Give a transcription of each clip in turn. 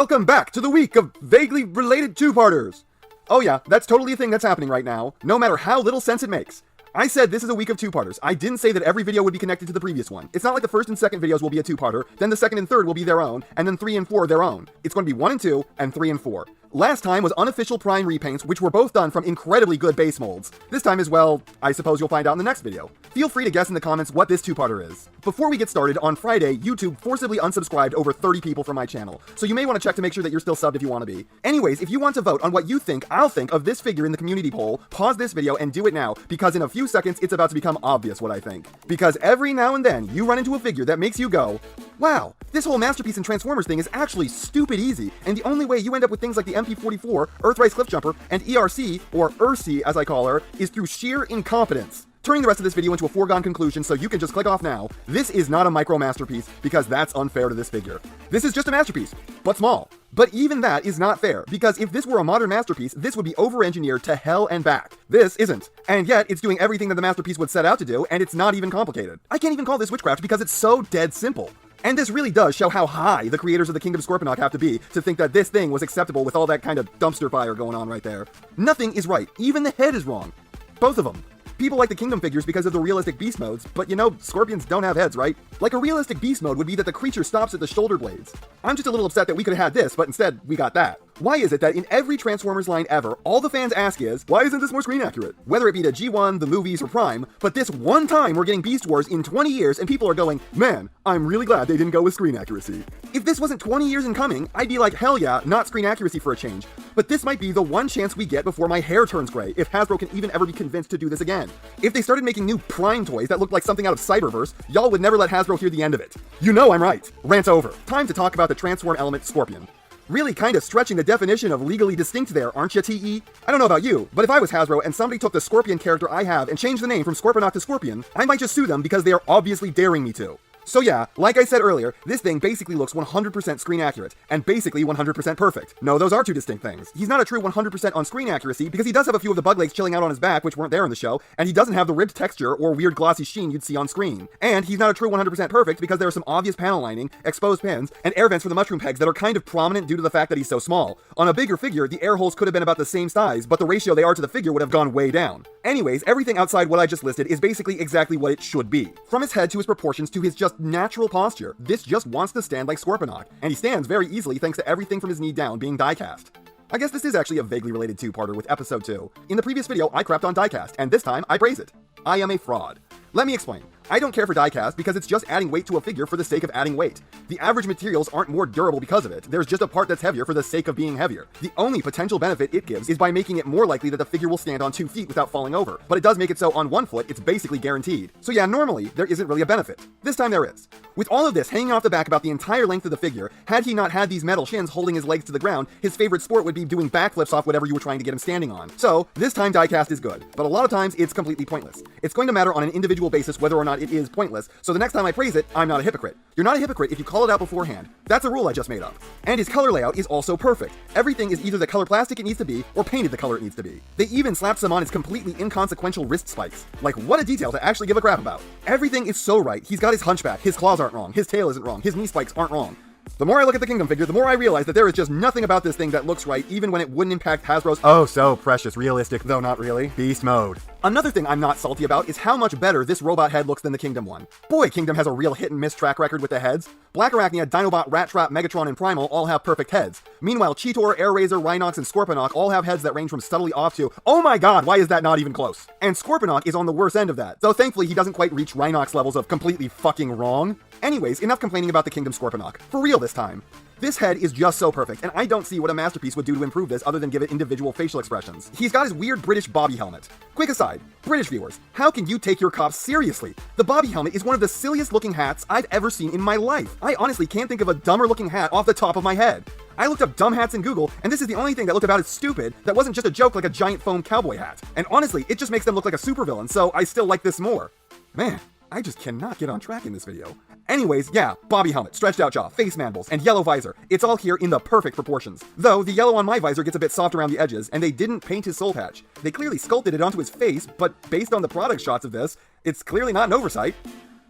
Welcome back to the week of vaguely related two-parters! Oh yeah, that's totally a thing that's happening right now, no matter how little sense it makes. I said this is a week of two-parters. I didn't say that every video would be connected to the previous one. It's not like the first and second videos will be a two-parter, then the second and third will be their own, and then 3 and 4 their own. It's going to be 1 and 2, and 3 and 4. Last time was unofficial Prime repaints, which were both done from incredibly good base molds. This time as well, I suppose you'll find out in the next video. Feel free to guess in the comments what this two-parter is. Before we get started, on Friday, YouTube forcibly unsubscribed over 30 people from my channel, so you may want to check to make sure that you're still subbed if you want to be. Anyways, if you want to vote on what you think I'll think of this figure in the community poll, pause this video and do it now, because in a few seconds it's about to become obvious what I think. Because every now and then, you run into a figure that makes you go, wow, this whole Masterpiece and Transformers thing is actually stupid easy, and the only way you end up with things like the MP44, Earthrise Cliffjumper, and ERC, or ERC as I call her, is through sheer incompetence. Turning the rest of this video into a foregone conclusion so you can just click off now, this is not a micro masterpiece, because that's unfair to this figure. This is just a masterpiece, but small. But even that is not fair, because if this were a modern masterpiece, this would be over-engineered to hell and back. This isn't. And yet, it's doing everything that the masterpiece would set out to do, and it's not even complicated. I can't even call this witchcraft because it's so dead simple. And this really does show how high the creators of the Kingdom Scorponok have to be to think that this thing was acceptable with all that kind of dumpster fire going on right there. Nothing is right. Even the head is wrong. Both of them. People like the Kingdom figures because of the realistic beast modes, but you know, scorpions don't have heads, right? Like a realistic beast mode would be that the creature stops at the shoulder blades. I'm just a little upset that we could have had this, but instead, we got that. Why is it that in every Transformers line ever, all the fans ask is, why isn't this more screen accurate? Whether it be the G1, the movies, or Prime, but this one time we're getting Beast Wars in 20 years and people are going, man, I'm really glad they didn't go with screen accuracy. If this wasn't 20 years in coming, I'd be like, hell yeah, not screen accuracy for a change. But this might be the one chance we get before my hair turns gray, if Hasbro can even ever be convinced to do this again. If they started making new Prime toys that looked like something out of Cyberverse, y'all would never let Hasbro hear the end of it. You know I'm right. Rant over. Time to talk about the Transform element Scorpion. Really kind of stretching the definition of legally distinct there, aren't you, TE? I don't know about you, but if I was Hasbro and somebody took the Scorpion character I have and changed the name from Scorponok to Scorpion, I might just sue them because they are obviously daring me to. So yeah, like I said earlier, this thing basically looks 100% screen accurate, and basically 100% perfect. No, those are two distinct things. He's not a true 100% on screen accuracy because he does have a few of the bug legs chilling out on his back which weren't there in the show, and he doesn't have the ribbed texture or weird glossy sheen you'd see on screen. And he's not a true 100% perfect because there are some obvious panel lining, exposed pins, and air vents for the mushroom pegs that are kind of prominent due to the fact that he's so small. On a bigger figure, the air holes could have been about the same size, but the ratio they are to the figure would have gone way down. Anyways, everything outside what I just listed is basically exactly what it should be. From his head to his proportions to his just natural posture. This just wants to stand like Scorponok, and he stands very easily thanks to everything from his knee down being die-cast. I guess this is actually a vaguely related two-parter with episode 2. In the previous video, I crapped on die-cast, and this time, I praise it. I am a fraud. Let me explain. I don't care for die-cast because it's just adding weight to a figure for the sake of adding weight. The average materials aren't more durable because of it, there's just a part that's heavier for the sake of being heavier. The only potential benefit it gives is by making it more likely that the figure will stand on 2 feet without falling over, but it does make it so on 1 foot it's basically guaranteed. So yeah, normally, there isn't really a benefit. This time there is. With all of this hanging off the back about the entire length of the figure, had he not had these metal shins holding his legs to the ground, his favorite sport would be doing backflips off whatever you were trying to get him standing on. So, this time die-cast is good, but a lot of times it's completely pointless. It's going to matter on an individual basis whether or not it is pointless, so the next time I praise it, I'm not a hypocrite. You're not a hypocrite if you call it out beforehand. That's a rule I just made up. And his color layout is also perfect. Everything is either the color plastic it needs to be, or painted the color it needs to be. They even slapped some on his completely inconsequential wrist spikes. Like, what a detail to actually give a crap about. Everything is so right. He's got his hunchback, his claws aren't wrong, his tail isn't wrong, his knee spikes aren't wrong. The more I look at the Kingdom figure, the more I realize that there is just nothing about this thing that looks right, even when it wouldn't impact Hasbro's oh so precious, realistic, though not really, beast mode. Another thing I'm not salty about is how much better this robot head looks than the Kingdom one. Boy, Kingdom has a real hit and miss track record with the heads. Black Arachnia, Dinobot, Rat Trap, Megatron, and Primal all have perfect heads. Meanwhile, Cheetor, Air Razor, Rhinox, and Scorponok all have heads that range from subtly off to, oh my god, why is that not even close? And Scorponok is on the worst end of that, though thankfully he doesn't quite reach Rhinox levels of completely fucking wrong. Anyways, enough complaining about the Kingdom Scorponok. For real this time. This head is just so perfect, and I don't see what a masterpiece would do to improve this other than give it individual facial expressions. He's got his weird British Bobby helmet. Quick aside, British viewers, how can you take your cops seriously? The Bobby helmet is one of the silliest looking hats I've ever seen in my life. I honestly can't think of a dumber looking hat off the top of my head. I looked up dumb hats in Google, and this is the only thing that looked about as stupid that wasn't just a joke like a giant foam cowboy hat. And honestly, it just makes them look like a supervillain, so I still like this more. Man, I just cannot get on track in this video. Anyways, yeah, Bobby helmet, stretched out jaw, face mandibles, and yellow visor. It's all here in the perfect proportions. Though, the yellow on my visor gets a bit soft around the edges, and they didn't paint his soul patch. They clearly sculpted it onto his face, but based on the product shots of this, it's clearly not an oversight.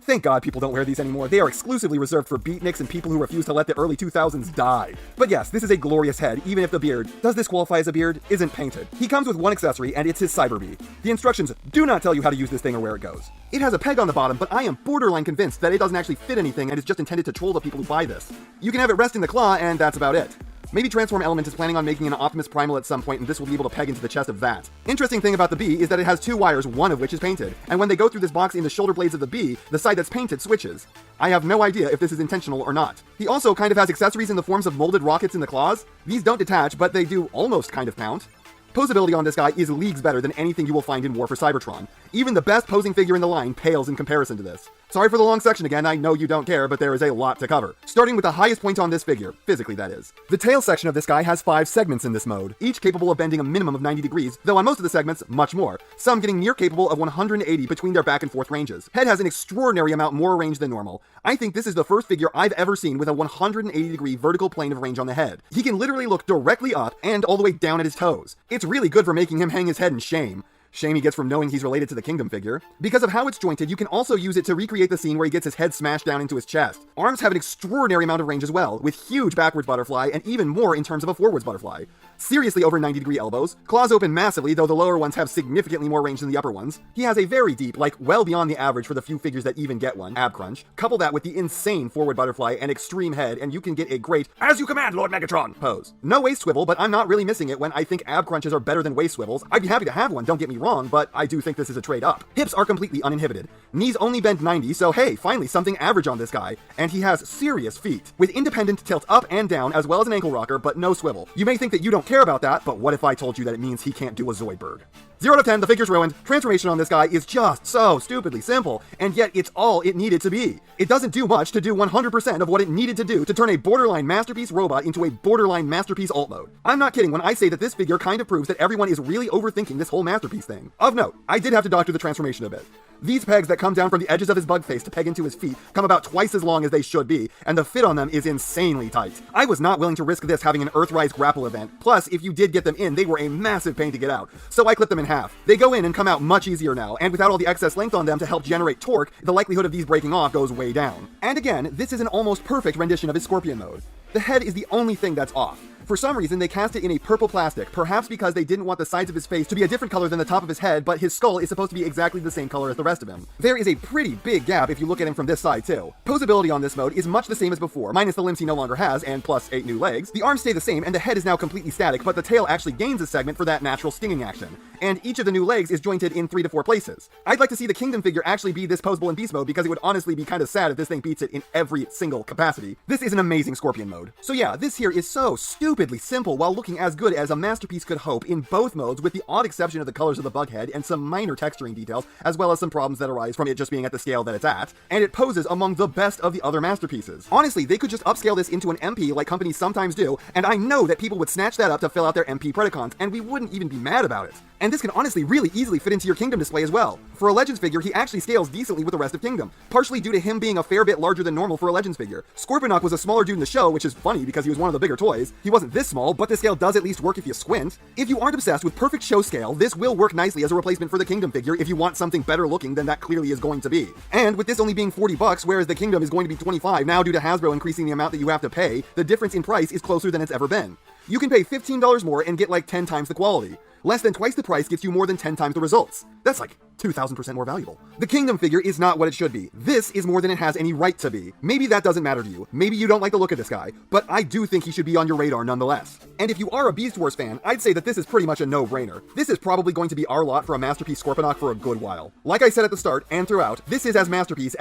Thank God people don't wear these anymore. They are exclusively reserved for beatniks and people who refuse to let the early 2000s die. But yes, this is a glorious head, even if the beard, does this qualify as a beard, isn't painted. He comes with one accessory, and it's his cyber bee. The instructions do not tell you how to use this thing or where it goes. It has a peg on the bottom, but I am borderline convinced that it doesn't actually fit anything and is just intended to troll the people who buy this. You can have it rest in the claw, and that's about it. Maybe Transform Element is planning on making an Optimus Primal at some point, and this will be able to peg into the chest of that. Interesting thing about the bee is that it has two wires, one of which is painted, and when they go through this box in the shoulder blades of the bee, the side that's painted switches. I have no idea if this is intentional or not. He also kind of has accessories in the forms of molded rockets in the claws. These don't detach, but they do almost kind of mount. Poseability on this guy is leagues better than anything you will find in War for Cybertron. Even the best posing figure in the line pales in comparison to this. Sorry for the long section again, I know you don't care, but there is a lot to cover. Starting with the highest point on this figure, physically that is. The tail section of this guy has 5 segments in this mode, each capable of bending a minimum of 90 degrees, though on most of the segments, much more. Some getting near capable of 180 between their back and forth ranges. Head has an extraordinary amount more range than normal. I think this is the first figure I've ever seen with a 180 degree vertical plane of range on the head. He can literally look directly up and all the way down at his toes. It's really good for making him hang his head in shame. Shame he gets from knowing he's related to the Kingdom figure. Because of how it's jointed, you can also use it to recreate the scene where he gets his head smashed down into his chest. Arms have an extraordinary amount of range as well, with huge backwards butterfly and even more in terms of a forwards butterfly. Seriously over 90 degree elbows. Claws open massively, though the lower ones have significantly more range than the upper ones. He has a very deep, like well beyond the average for the few figures that even get one, ab crunch. Couple that with the insane forward butterfly and extreme head, and you can get a great "as you command, Lord Megatron" pose. No waist swivel, but I'm not really missing it when I think ab crunches are better than waist swivels. I'd be happy to have one, don't get me wrong, but I do think this is a trade up. Hips are completely uninhibited. Knees only bend 90, so hey, finally something average on this guy. And he has serious feet, with independent tilt up and down as well as an ankle rocker, but no swivel. You may think that you don't care about that, but what if I told you that it means he can't do a Zoidberg? 0 to 10, the figure's ruined. Transformation on this guy is just so stupidly simple, and yet it's all it needed to be. It doesn't do much to do 100% of what it needed to do to turn a borderline masterpiece robot into a borderline masterpiece alt mode. I'm not kidding when I say that this figure kind of proves that everyone is really overthinking this whole masterpiece thing. Of note, I did have to doctor the transformation a bit. These pegs that come down from the edges of his bug face to peg into his feet come about twice as long as they should be, and the fit on them is insanely tight. I was not willing to risk this having an Earthrise grapple event, plus if you did get them in, they were a massive pain to get out, so I clipped them in half. They go in and come out much easier now, and without all the excess length on them to help generate torque, the likelihood of these breaking off goes way down. And again, this is an almost perfect rendition of his Scorpion mode. The head is the only thing that's off. For some reason, they cast it in a purple plastic, perhaps because they didn't want the sides of his face to be a different color than the top of his head, but his skull is supposed to be exactly the same color as the rest of him. There is a pretty big gap if you look at him from this side too. Poseability on this mode is much the same as before, minus the limbs he no longer has, and plus 8 new legs. The arms stay the same, and the head is now completely static, but the tail actually gains a segment for that natural stinging action. And each of the new legs is jointed in 3 to 4 places. I'd like to see the Kingdom figure actually be this poseable in beast mode, because it would honestly be kind of sad if this thing beats it in every single capacity. This is an amazing Scorpion mode. So yeah, this here is so stupidly simple while looking as good as a masterpiece could hope in both modes, with the odd exception of the colors of the bug head and some minor texturing details, as well as some problems that arise from it just being at the scale that it's at, and it poses among the best of the other masterpieces. Honestly, they could just upscale this into an MP like companies sometimes do, and I know that people would snatch that up to fill out their MP Predacons, and we wouldn't even be mad about it. And this can honestly really easily fit into your Kingdom display as well. For a Legends figure, he actually scales decently with the rest of Kingdom, partially due to him being a fair bit larger than normal for a Legends figure. Scorponok was a smaller dude in the show, which is funny because he was one of the bigger toys. He wasn't this small, but the scale does at least work if you squint. If you aren't obsessed with perfect show scale, this will work nicely as a replacement for the Kingdom figure if you want something better looking than that clearly is going to be. And with this only being $40, whereas the Kingdom is going to be $25 now due to Hasbro increasing the amount that you have to pay, the difference in price is closer than it's ever been. You can pay $15 more and get like 10 times the quality. Less than twice the price gets you more than 10 times the results. That's like 2,000% more valuable. The Kingdom figure is not what it should be. This is more than it has any right to be. Maybe that doesn't matter to you. Maybe you don't like the look of this guy, but I do think he should be on your radar nonetheless. And if you are a Beast Wars fan, I'd say that this is pretty much a no-brainer. This is probably going to be our lot for a Masterpiece Scorponok for a good while. Like I said at the start and throughout, this is as Masterpiece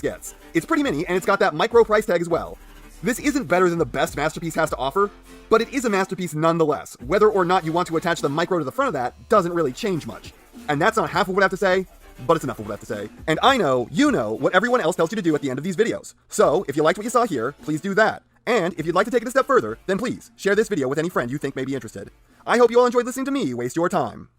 gets. It's pretty mini, and it's got that micro price tag as well. This isn't better than the best Masterpiece has to offer, but it is a masterpiece nonetheless. Whether or not you want to attach the micro to the front of that doesn't really change much. And that's not half of what I have to say, but it's enough of what I have to say. And I know you know what everyone else tells you to do at the end of these videos. So, if you liked what you saw here, please do that. And if you'd like to take it a step further, then please share this video with any friend you think may be interested. I hope you all enjoyed listening to me waste your time.